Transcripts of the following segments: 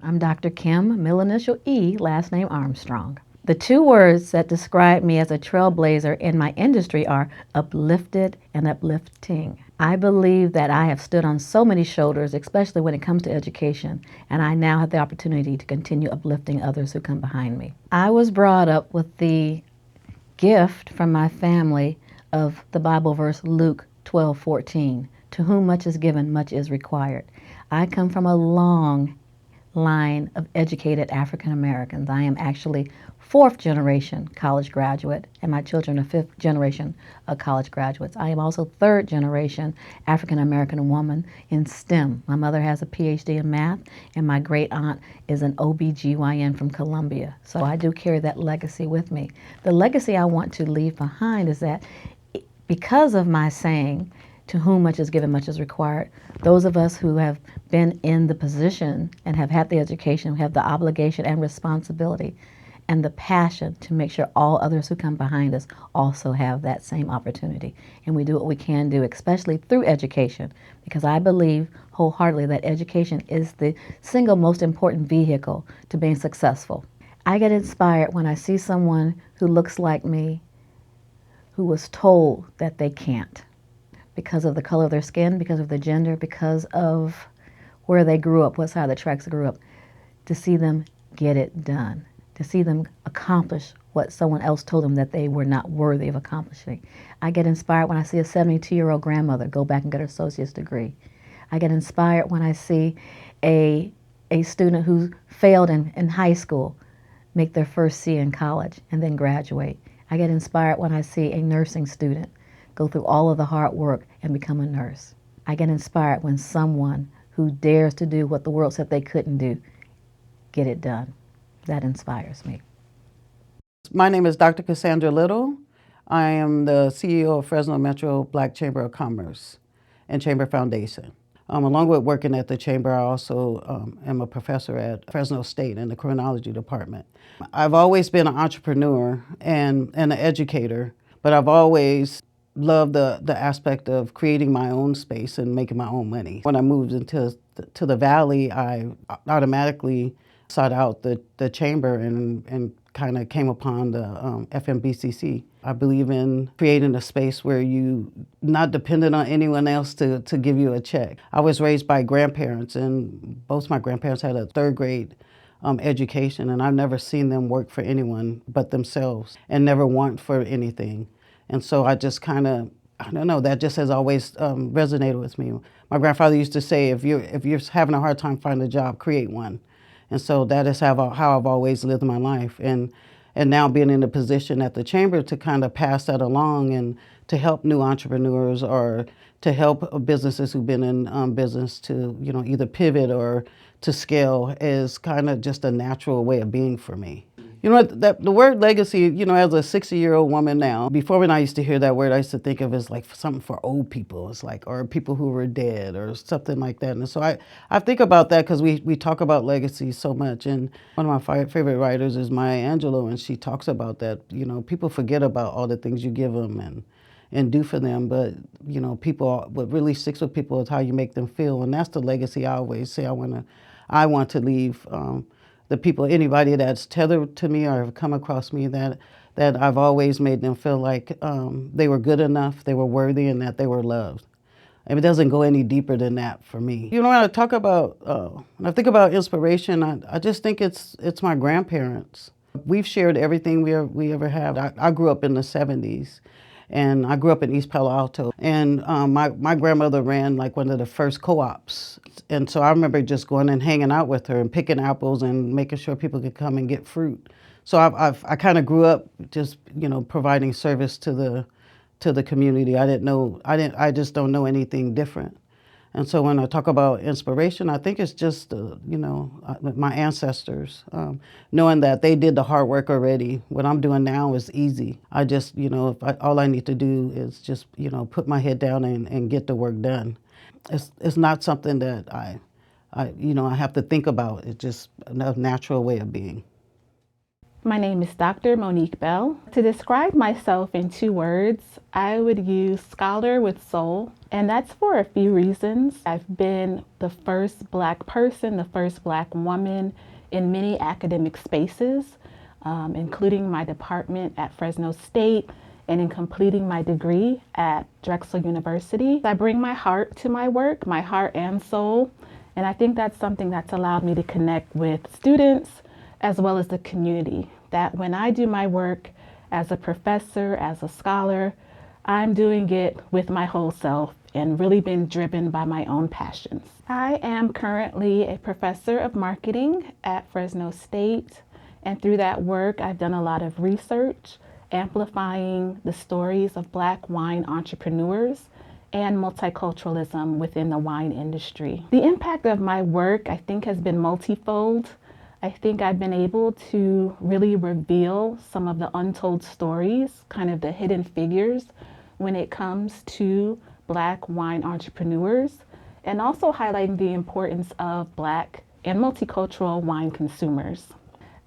I'm Dr. Kim, middle initial E, last name Armstrong. The two words that describe me as a trailblazer in my industry are uplifted and uplifting. I believe that I have stood on so many shoulders, especially when it comes to education, and I now have the opportunity to continue uplifting others who come behind me. I was brought up with the gift from my family of the Bible verse Luke 12:14. To whom much is given, much is required. I come from a long line of educated African Americans. I am actually fourth generation college graduate, and my children are fifth generation of college graduates. I am also third generation African American woman in STEM. My mother has a PhD in math, and my great aunt is an OBGYN from Columbia. So I do carry that legacy with me. The legacy I want to leave behind is that because of my saying, to whom much is given, much is required, those of us who have been in the position and have had the education, have the obligation and responsibility and the passion to make sure all others who come behind us also have that same opportunity. And we do what we can do, especially through education, because I believe wholeheartedly that education is the single most important vehicle to being successful. I get inspired when I see someone who looks like me, who was told that they can't, because of the color of their skin, because of their gender, because of where they grew up, what side of the tracks they grew up, to see them get it done, to see them accomplish what someone else told them that they were not worthy of accomplishing. I get inspired when I see a 72-year-old grandmother go back and get her associate's degree. I get inspired when I see a student who failed in high school make their first C in college and then graduate. I get inspired when I see a nursing student go through all of the hard work and become a nurse. I get inspired when someone who dares to do what the world said they couldn't do, get it done. That inspires me. My name is Dr. Cassandra Little. I am the CEO of Fresno Metro Black Chamber of Commerce and Chamber Foundation. Along with working at the Chamber, I also am a professor at Fresno State in the criminology department. I've always been an entrepreneur and an educator, but I've always loved the aspect of creating my own space and making my own money. When I moved into the Valley, I automatically sought out the Chamber and kind of came upon the FMBCC. I believe in creating a space where you not dependent on anyone else to give you a check. I was raised by grandparents, and both my grandparents had a third grade education, and I've never seen them work for anyone but themselves and never want for anything. And so I just kind of, I don't know, that just has always resonated with me. My grandfather used to say, if you're having a hard time finding a job, create one. And so that is how I've always lived my life. And now being in a position at the Chamber to kind of pass that along and to help new entrepreneurs or to help businesses who've been in business to, either pivot or to scale is kind of just a natural way of being for me. The word legacy, as a 60-year-old woman now, before when I used to hear that word, I used to think of it as like something for old people. It's like, or people who were dead or something like that. And so I think about that because we talk about legacy so much. And one of my favorite writers is Maya Angelou, and she talks about that, people forget about all the things you give them and do for them. But, what really sticks with people is how you make them feel. And that's the legacy I always say I want to leave. The people, anybody that's tethered to me or have come across me, that I've always made them feel like they were good enough, they were worthy, and that they were loved. And it doesn't go any deeper than that for me. When I talk about, when I think about inspiration, I just think it's my grandparents. We've shared everything we ever have. I grew up in the 70s. And I grew up in East Palo Alto. And my grandmother ran like one of the first co-ops. And so I remember just going and hanging out with her and picking apples and making sure people could come and get fruit. So I kind of grew up just, providing service to the community. I just don't know anything different. And so when I talk about inspiration, I think it's just, my ancestors, knowing that they did the hard work already. What I'm doing now is easy. I just, all I need to do is just, put my head down and get the work done. It's not something that I have to think about. It's just a natural way of being. My name is Dr. Monique Bell. To describe myself in 2 words, I would use scholar with soul, and that's for a few reasons. I've been the first Black person, the first Black woman in many academic spaces, including my department at Fresno State and in completing my degree at Drexel University. I bring my heart to my work, my heart and soul, and I think that's something that's allowed me to connect with students as well as the community. That when I do my work as a professor, as a scholar, I'm doing it with my whole self and really been driven by my own passions. I am currently a professor of marketing at Fresno State, and through that work, I've done a lot of research, amplifying the stories of Black wine entrepreneurs and multiculturalism within the wine industry. The impact of my work, I think, has been multifold. I think I've been able to really reveal some of the untold stories, kind of the hidden figures when it comes to Black wine entrepreneurs, and also highlighting the importance of Black and multicultural wine consumers.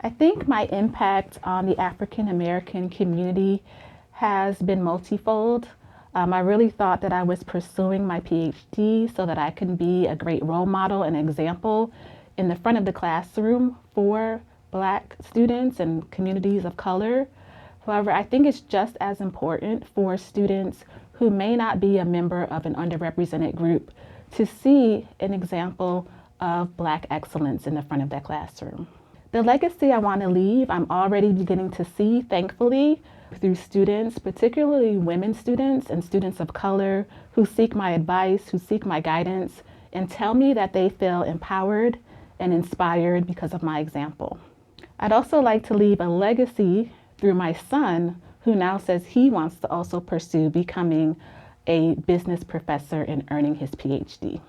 I think my impact on the African American community has been multifold. I really thought that I was pursuing my PhD so that I can be a great role model and example in the front of the classroom for Black students and communities of color. However, I think it's just as important for students who may not be a member of an underrepresented group to see an example of Black excellence in the front of that classroom. The legacy I want to leave, I'm already beginning to see, thankfully, through students, particularly women students and students of color who seek my advice, who seek my guidance, and tell me that they feel empowered and inspired because of my example. I'd also like to leave a legacy through my son, who now says he wants to also pursue becoming a business professor and earning his PhD.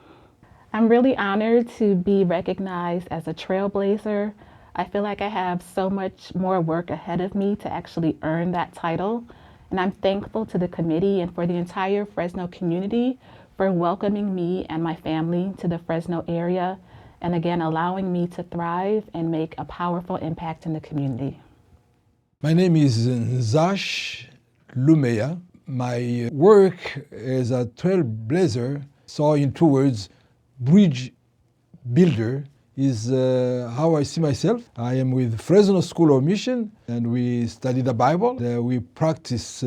I'm really honored to be recognized as a trailblazer. I feel like I have so much more work ahead of me to actually earn that title. And I'm thankful to the committee and for the entire Fresno community for welcoming me and my family to the Fresno area, and again, allowing me to thrive and make a powerful impact in the community. My name is Nzash Lumeya. My work as a trailblazer, so in 2 words, bridge builder, is how I see myself. I am with Fresno School of Mission, and we study the Bible. We practice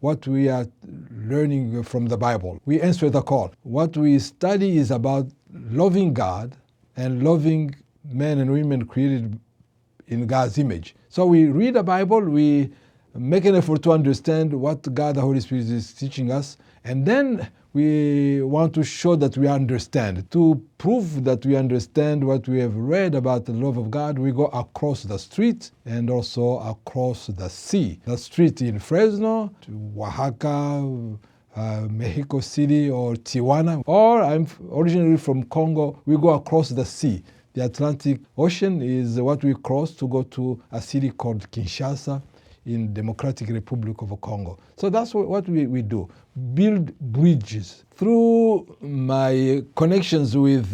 what we are learning from the Bible. We answer the call. What we study is about loving God and loving men and women created in God's image. So we read the Bible, we make an effort to understand what God the Holy Spirit is teaching us, and then we want to show that we understand. To prove that we understand what we have read about the love of God, we go across the street and also across the sea. The street in Fresno, to Oaxaca, Mexico City or Tijuana, or I'm originally from Congo, we go across the sea. The Atlantic Ocean is what we cross to go to a city called Kinshasa in Democratic Republic of Congo. So that's what we do, build bridges. Through my connections with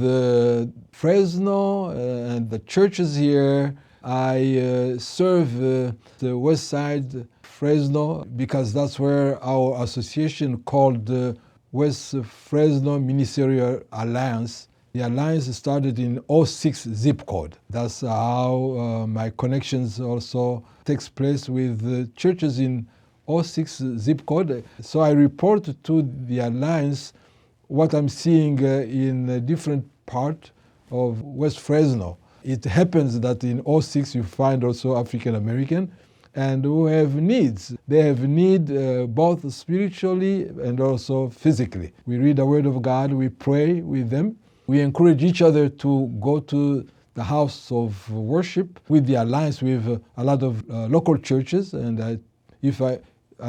Fresno and the churches here, I serve the west side Fresno because that's where our association called the West Fresno Ministerial Alliance. The alliance started in 06 zip code. That's how my connections also takes place with the churches in 06 zip code. So I report to the alliance what I'm seeing in a different part of West Fresno. It happens that in 06 you find also African American and who have needs. They have need both spiritually and also physically. We read the Word of God, we pray with them. We encourage each other to go to the house of worship with the alliance with a lot of local churches. And if I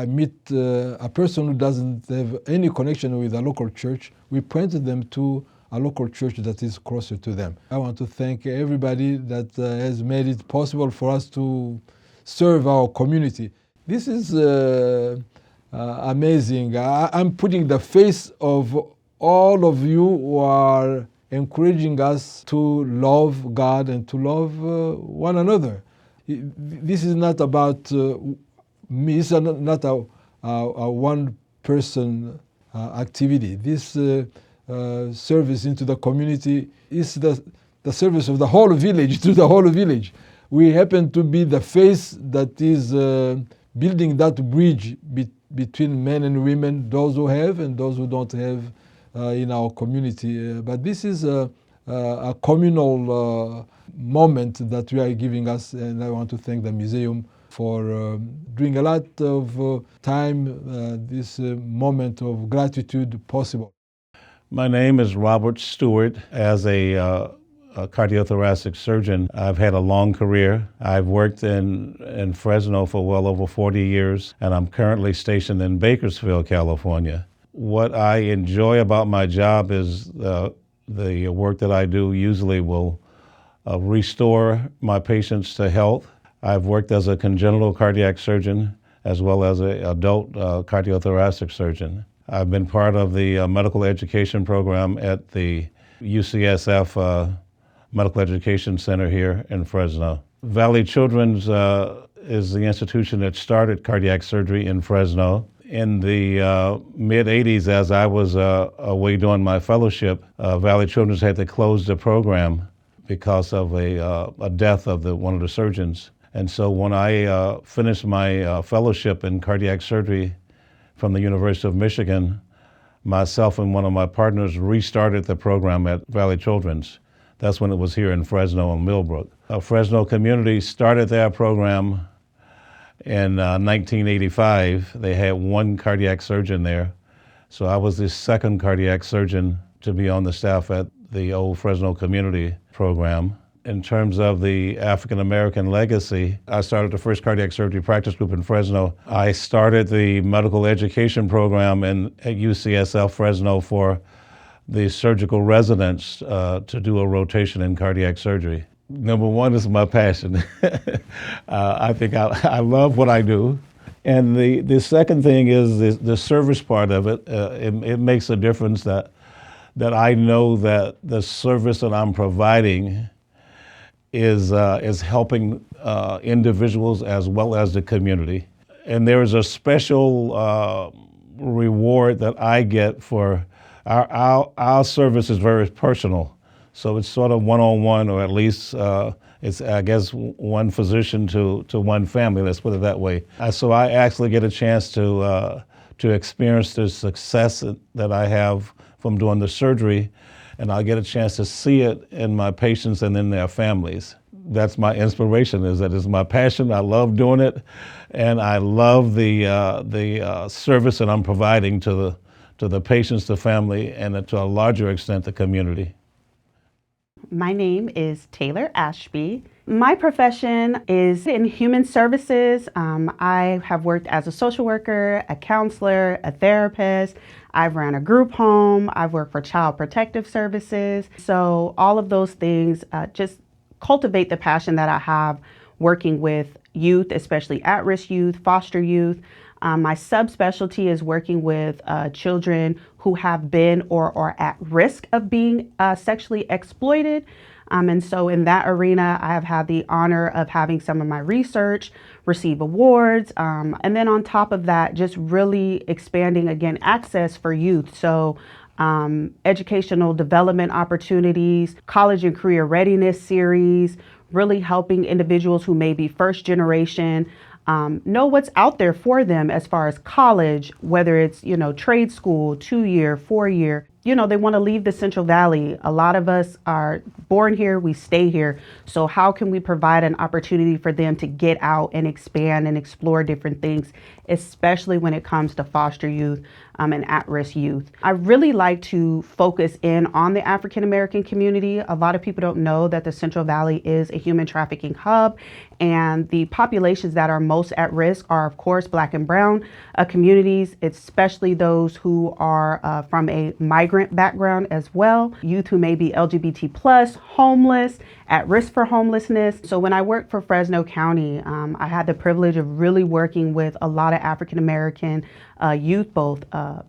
meet a person who doesn't have any connection with a local church, we point them to a local church that is closer to them. I want to thank everybody that has made it possible for us to serve our community. This is amazing. I'm putting the face of all of you who are encouraging us to love God and to love one another. This is not about me. It's not a one-person activity. This service into the community is the service of the whole village, to the whole village. We happen to be the face that is building that bridge between men and women, those who have and those who don't have in our community. But this is a communal moment that we are giving us, and I want to thank the museum for doing a lot of time this moment of gratitude possible. My name is Robert Stewart. As a cardiothoracic surgeon, I've had a long career. I've worked in Fresno for well over 40 years, and I'm currently stationed in Bakersfield, California. What I enjoy about my job is the work that I do usually will restore my patients to health. I've worked as a congenital cardiac surgeon as well as an adult cardiothoracic surgeon. I've been part of the medical education program at the UCSF Medical Education Center here in Fresno. Valley Children's is the institution that started cardiac surgery in Fresno. In the mid-'80s, as I was away doing my fellowship, Valley Children's had to close the program because of a death of one of the surgeons. And so when I finished my fellowship in cardiac surgery from the University of Michigan, myself and one of my partners restarted the program at Valley Children's. That's when it was here in Fresno and Millbrook. Fresno community started their program in 1985. They had one cardiac surgeon there. So I was the second cardiac surgeon to be on the staff at the old Fresno community program. In terms of the African American legacy, I started the first cardiac surgery practice group in Fresno. I started the medical education program at UCSF Fresno for the surgical residents to do a rotation in cardiac surgery. Number one is my passion. I think I love what I do. And the second thing is the service part of it. It makes a difference that I know that the service that I'm providing is helping individuals as well as the community. And there is a special reward that I get for our service is very personal. So it's sort of one-on-one, or at least it's, I guess, one physician to one family, let's put it that way. So I actually get a chance to experience the success that I have from doing the surgery, and I get a chance to see it in my patients and in their families. That's my inspiration, is that it's my passion. I love doing it, and I love the service that I'm providing to the patients, the family, and to a larger extent, the community. My name is Taylor Ashby. My profession is in human services. I have worked as a social worker, a counselor, a therapist. I've run a group home. I've worked for Child Protective Services. So all of those things just cultivate the passion that I have working with youth, especially at-risk youth, foster youth. My subspecialty is working with children who have been or are at risk of being sexually exploited. And so in that arena, I have had the honor of having some of my research receive awards. And then on top of that, just really expanding, again, access for youth. So educational development opportunities, college and career readiness series, really helping individuals who may be first generation know what's out there for them as far as college, whether it's, trade school, 2-year, 4-year. They want to leave the Central Valley. A lot of us are born here, we stay here. So how can we provide an opportunity for them to get out and expand and explore different things, especially when it comes to foster youth and at-risk youth? I really like to focus in on the African American community. A lot of people don't know that the Central Valley is a human trafficking hub, and the populations that are most at risk are, of course, Black and Brown communities, especially those who are from a migrant migrant background as well, youth who may be LGBT+, homeless, at risk for homelessness. So when I worked for Fresno County, I had the privilege of really working with a lot of African American youth, both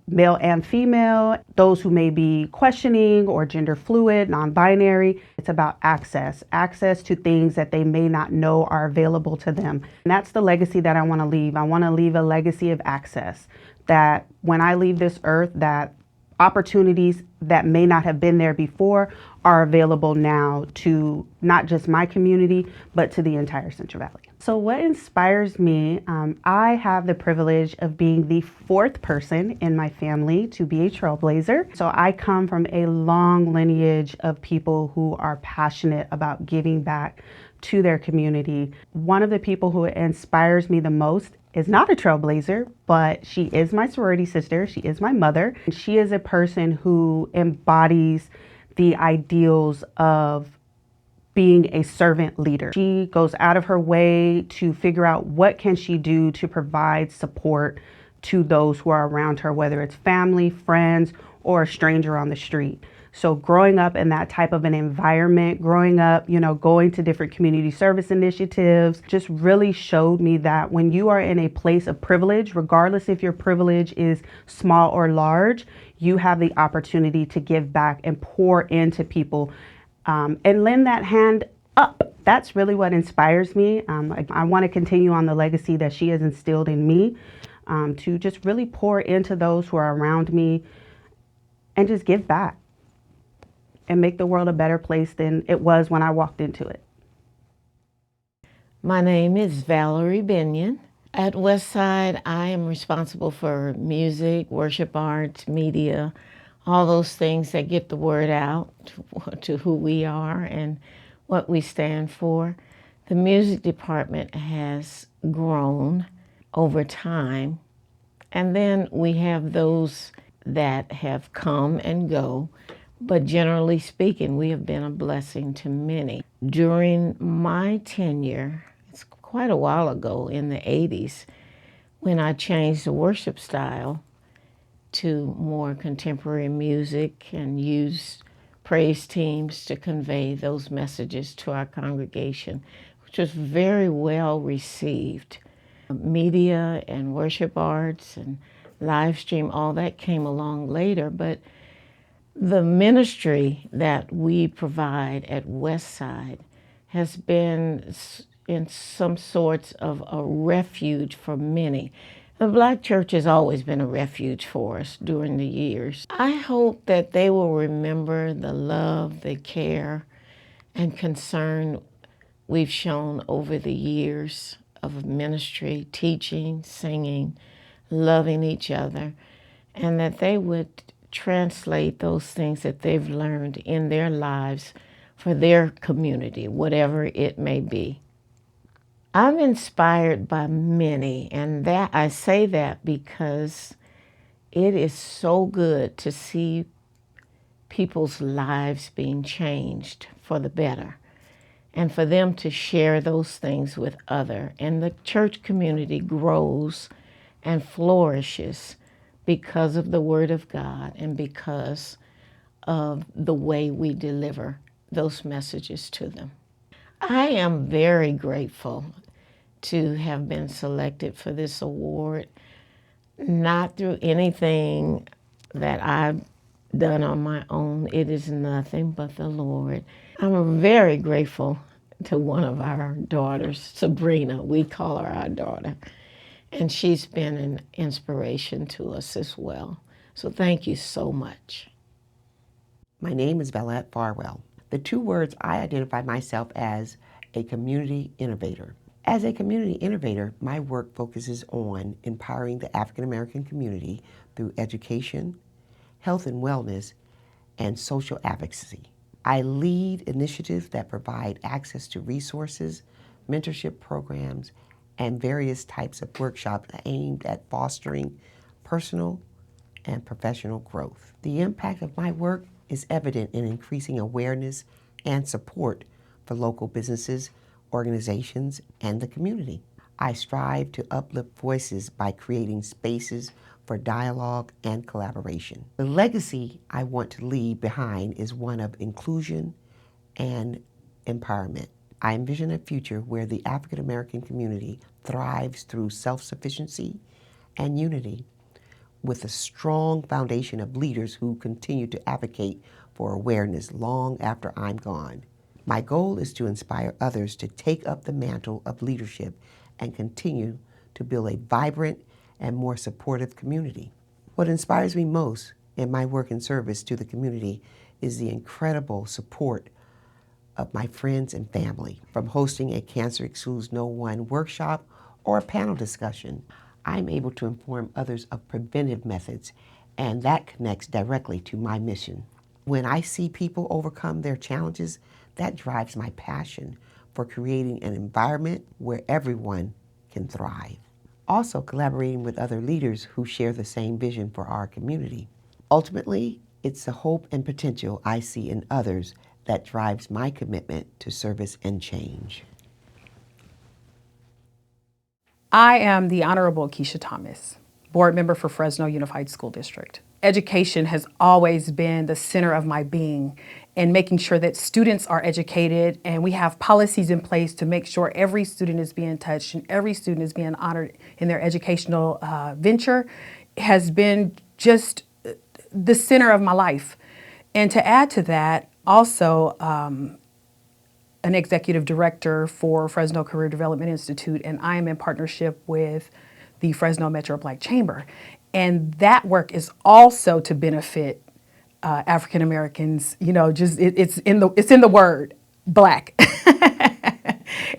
male and female, those who may be questioning or gender fluid, non-binary. It's about access to things that they may not know are available to them. And that's the legacy that I want to leave. I want to leave a legacy of access, that when I leave this earth, that opportunities that may not have been there before are available now to not just my community, but to the entire Central Valley. So what inspires me, I have the privilege of being the fourth person in my family to be a trailblazer. So I come from a long lineage of people who are passionate about giving back to their community. One of the people who inspires me the most is not a trailblazer, but she is my sorority sister. She is my mother. She is a person who embodies the ideals of being a servant leader. She goes out of her way to figure out what can she do to provide support to those who are around her, whether it's family, friends, or a stranger on the street. So growing up in that type of an environment, growing up, going to different community service initiatives, just really showed me that when you are in a place of privilege, regardless if your privilege is small or large, you have the opportunity to give back and pour into people and lend that hand up. That's really what inspires me. I want to continue on the legacy that she has instilled in me, to just really pour into those who are around me and just give back and make the world a better place than it was when I walked into it. My name is Valerie Binion. At Westside, I am responsible for music, worship arts, media, all those things that get the word out to who we are and what we stand for. The music department has grown over time, and then we have those that have come and go. But generally speaking, we have been a blessing to many. During my tenure, it's quite a while ago in the 80s, when I changed the worship style to more contemporary music and used praise teams to convey those messages to our congregation, which was very well received. Media and worship arts and live stream, all that came along later, but the ministry that we provide at Westside has been in some sorts of a refuge for many. The Black church has always been a refuge for us during the years. I hope that they will remember the love, the care, and concern we've shown over the years of ministry, teaching, singing, loving each other, and that they would translate those things that they've learned in their lives for their community, whatever it may be. I'm inspired by many, and that I say that because it is so good to see people's lives being changed for the better and for them to share those things with others. And the church community grows and flourishes because of the Word of God and because of the way we deliver those messages to them. I am very grateful to have been selected for this award, not through anything that I've done on my own. It is nothing but the Lord. I'm very grateful to one of our daughters, Sabrina. We call her our daughter. And she's been an inspiration to us as well. So thank you so much. My name is Valette Farwell. The two words I identify myself as a community innovator. As a community innovator, my work focuses on empowering the African American community through education, health and wellness, and social advocacy. I lead initiatives that provide access to resources, mentorship programs, and various types of workshops aimed at fostering personal and professional growth. The impact of my work is evident in increasing awareness and support for local businesses, organizations, and the community. I strive to uplift voices by creating spaces for dialogue and collaboration. The legacy I want to leave behind is one of inclusion and empowerment. I envision a future where the African American community thrives through self-sufficiency and unity, with a strong foundation of leaders who continue to advocate for awareness long after I'm gone. My goal is to inspire others to take up the mantle of leadership and continue to build a vibrant and more supportive community. What inspires me most in my work and service to the community is the incredible support of my friends and family. From hosting a Cancer Excludes No One workshop or a panel discussion, I'm able to inform others of preventive methods, and that connects directly to my mission. When I see people overcome their challenges, that drives my passion for creating an environment where everyone can thrive. Also collaborating with other leaders who share the same vision for our community. Ultimately, it's the hope and potential I see in others that drives my commitment to service and change. I am the Honorable Keisha Thomas, board member for Fresno Unified School District. Education has always been the center of my being, and making sure that students are educated and we have policies in place to make sure every student is being touched and every student is being honored in their educational venture has been just the center of my life. And to add to that, also an executive director for Fresno Career Development Institute, and I am in partnership with the Fresno Metro Black Chamber. And that work is also to benefit African Americans. You know, just it's in the word, Black.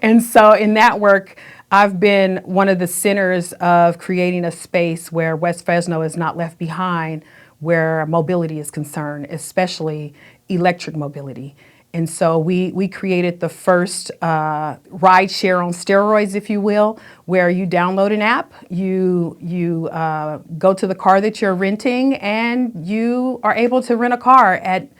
And so in that work, I've been one of the centers of creating a space where West Fresno is not left behind, where mobility is concerned, especially electric mobility. And so we created the first ride share on steroids, if you will, where you download an app, you go to the car that you're renting, and you are able to rent a car at,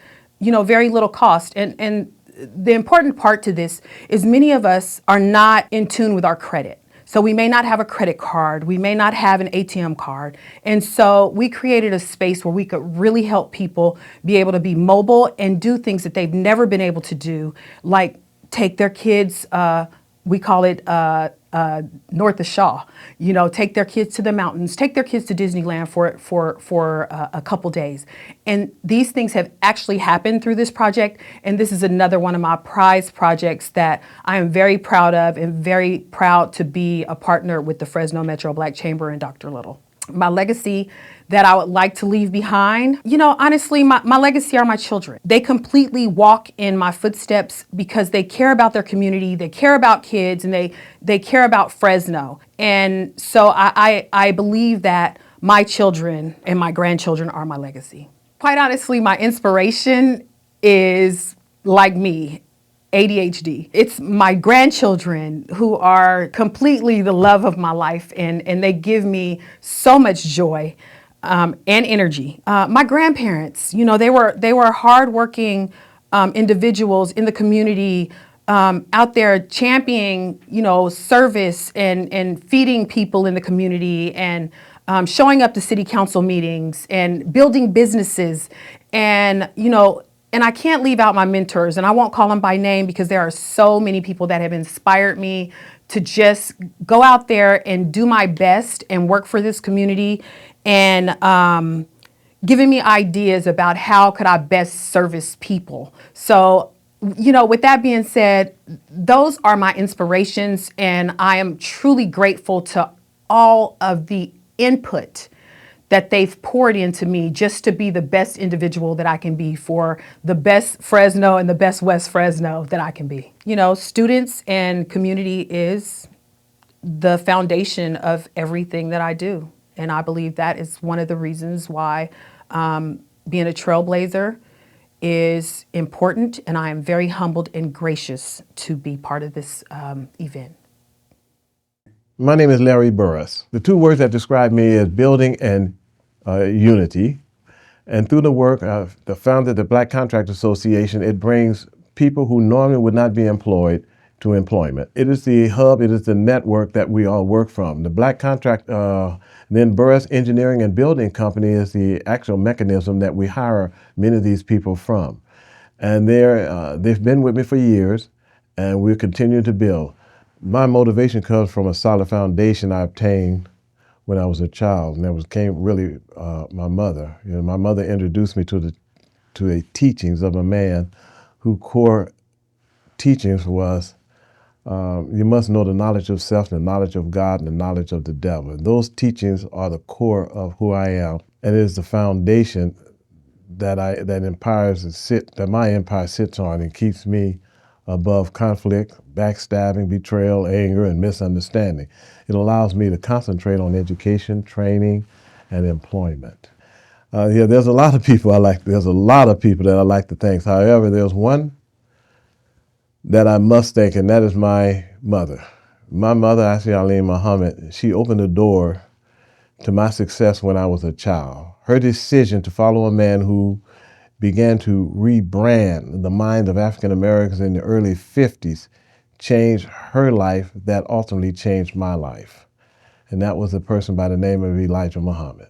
very little cost. And the important part to this is many of us are not in tune with our credit. So we may not have a credit card, we may not have an ATM card. And so we created a space where we could really help people be able to be mobile and do things that they've never been able to do, like take their kids, we call it North of Shaw, take their kids to the mountains, take their kids to Disneyland for a couple days. And these things have actually happened through this project. And this is another one of my prize projects that I am very proud of, and very proud to be a partner with the Fresno Metro Black Chamber and Dr. Little. My legacy that I would like to leave behind, honestly, my legacy are my children. They completely walk in my footsteps because they care about their community, they care about kids, and they care about Fresno. And so I believe that my children and my grandchildren are my legacy. Quite honestly, my inspiration is, like me, ADHD. It's my grandchildren who are completely the love of my life, and they give me so much joy and energy. My grandparents, they were hardworking individuals in the community, out there championing, service and feeding people in the community, and showing up to city council meetings and building businesses. And I can't leave out my mentors, and I won't call them by name because there are so many people that have inspired me to just go out there and do my best and work for this community, and giving me ideas about how could I best service people. So, with that being said, those are my inspirations, and I am truly grateful to all of the input that they've poured into me just to be the best individual that I can be for the best Fresno and the best West Fresno that I can be. Students and community is the foundation of everything that I do. And I believe that is one of the reasons why being a trailblazer is important, and I am very humbled and gracious to be part of this event. My name is Larry Burris. The two words that describe me is building and unity. And through the work of the founder of the Black Contract Association, it brings people who normally would not be employed to employment. It is the hub, it is the network that we all work from. The Black Contract, then Burris Engineering and Building Company is the actual mechanism that we hire many of these people from. And they've been with me for years, and we're continuing to build. My motivation comes from a solid foundation I obtained when I was a child, and that came really my mother. You know, my mother introduced me to the teachings of a man whose core teachings was you must know the knowledge of self, the knowledge of God, and the knowledge of the devil. And those teachings are the core of who I am, and it is the foundation that my empire sits on and keeps me above conflict, backstabbing, betrayal, anger, and misunderstanding. It allows me to concentrate on education, training, and employment. There's a lot of people there's a lot of people that I like to thank. However, there's one that I must thank, and that is my mother. My mother, Asya Aline Muhammad, she opened the door to my success when I was a child. Her decision to follow a man who began to rebrand the mind of African Americans in the early 50s changed her life that ultimately changed my life. And that was a person by the name of Elijah Muhammad.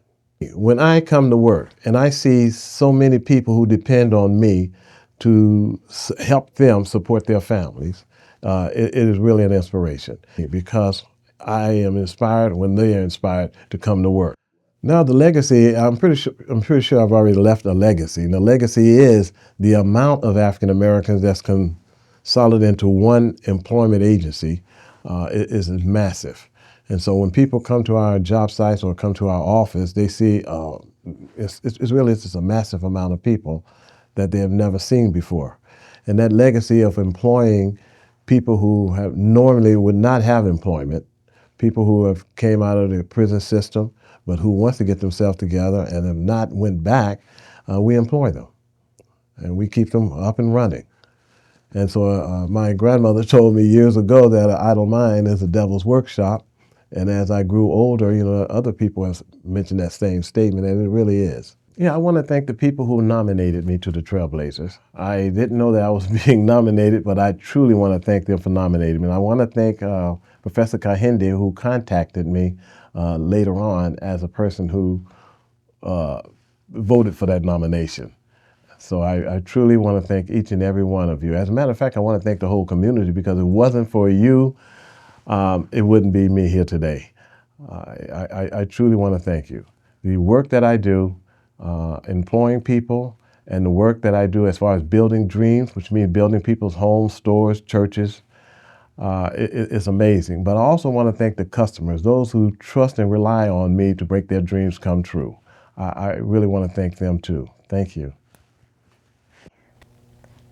When I come to work and I see so many people who depend on me to help them support their families, it is really an inspiration because I am inspired when they are inspired to come to work. Now the legacy, I'm pretty sure I've already left a legacy. And the legacy is the amount of African Americans that's consolidated into one employment agency is massive. And so when people come to our job sites or come to our office, they see it's really a massive amount of people that they have never seen before. And that legacy of employing people who have normally would not have employment, people who have came out of the prison system, but who wants to get themselves together and have not went back, we employ them. And we keep them up and running. And so my grandmother told me years ago that an idle mind is a devil's workshop. And as I grew older, other people have mentioned that same statement, and it really is. Yeah, I want to thank the people who nominated me to the Trailblazers. I didn't know that I was being nominated, but I truly want to thank them for nominating me. And I want to thank Professor Kahinde, who contacted me later on as a person who voted for that nomination. So I truly want to thank each and every one of you. As a matter of fact, I want to thank the whole community, because if it wasn't for you, it wouldn't be me here today. I truly want to thank you. The work that I do, employing people, and the work that I do as far as building dreams, which means building people's homes, stores, churches, it's amazing. But I also want to thank the customers, those who trust and rely on me to make their dreams come true. I really want to thank them too. Thank you.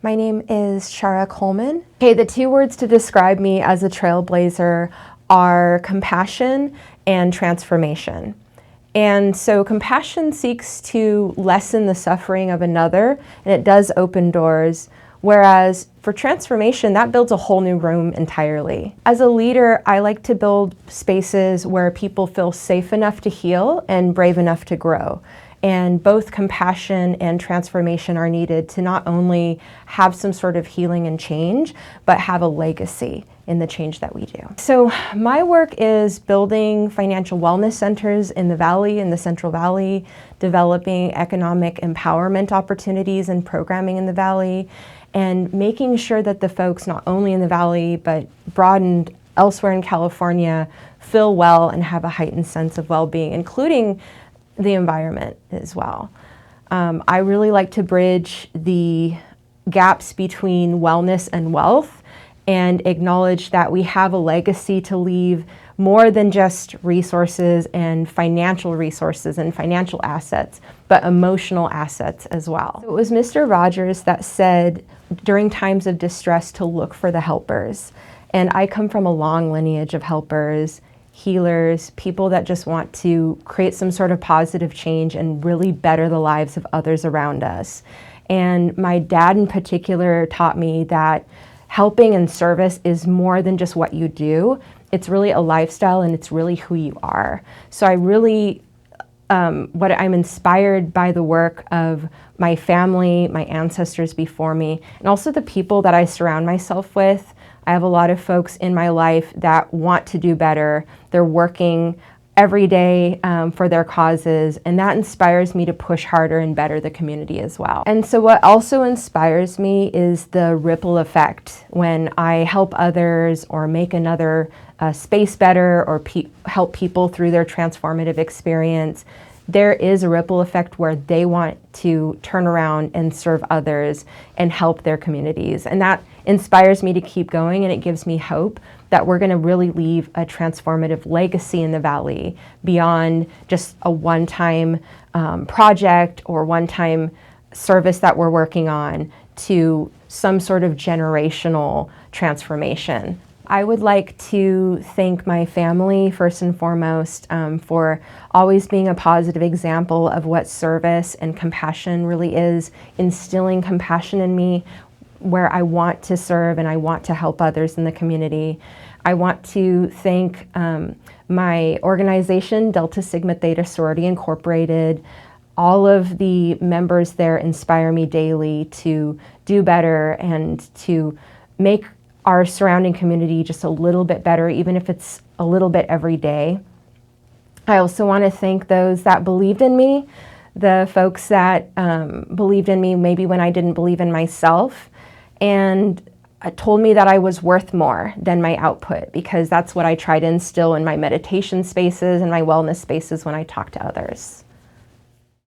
My name is Shara Coleman. Okay, the two words to describe me as a trailblazer are compassion and transformation. And so compassion seeks to lessen the suffering of another, and it does open doors. Whereas for transformation, that builds a whole new room entirely. As a leader, I like to build spaces where people feel safe enough to heal and brave enough to grow. And both compassion and transformation are needed to not only have some sort of healing and change, but have a legacy in the change that we do. So my work is building financial wellness centers in the Valley, in the Central Valley, developing economic empowerment opportunities and programming in the Valley, and making sure that the folks not only in the Valley, but broadened elsewhere in California, feel well and have a heightened sense of well-being, including the environment as well. I really like to bridge the gaps between wellness and wealth and acknowledge that we have a legacy to leave more than just resources and financial assets, but emotional assets as well. It was Mr. Rogers that said during times of distress to look for the helpers. And I come from a long lineage of helpers, healers, people that just want to create some sort of positive change and really better the lives of others around us. And my dad in particular taught me that helping and service is more than just what you do. It's really a lifestyle, and it's really who you are. So I really, I'm inspired by the work of my family, my ancestors before me, and also the people that I surround myself with. I have a lot of folks in my life that want to do better. They're working every day for their causes, and that inspires me to push harder and better the community as well. And so what also inspires me is the ripple effect when I help others or make another space better or help people through their transformative experience. There is a ripple effect where they want to turn around and serve others and help their communities. And that inspires me to keep going, and it gives me hope that we're going to really leave a transformative legacy in the Valley beyond just a one-time project or one-time service that we're working on to some sort of generational transformation. I would like to thank my family first and foremost for always being a positive example of what service and compassion really is, instilling compassion in me where I want to serve and I want to help others in the community. I want to thank my organization, Delta Sigma Theta Sorority Incorporated. All of the members there inspire me daily to do better and to make our surrounding community just a little bit better, even if it's a little bit every day. I also want to thank those that believed in me, the folks that believed in me maybe when I didn't believe in myself, and told me that I was worth more than my output, because that's what I try to instill in my meditation spaces and my wellness spaces when I talk to others.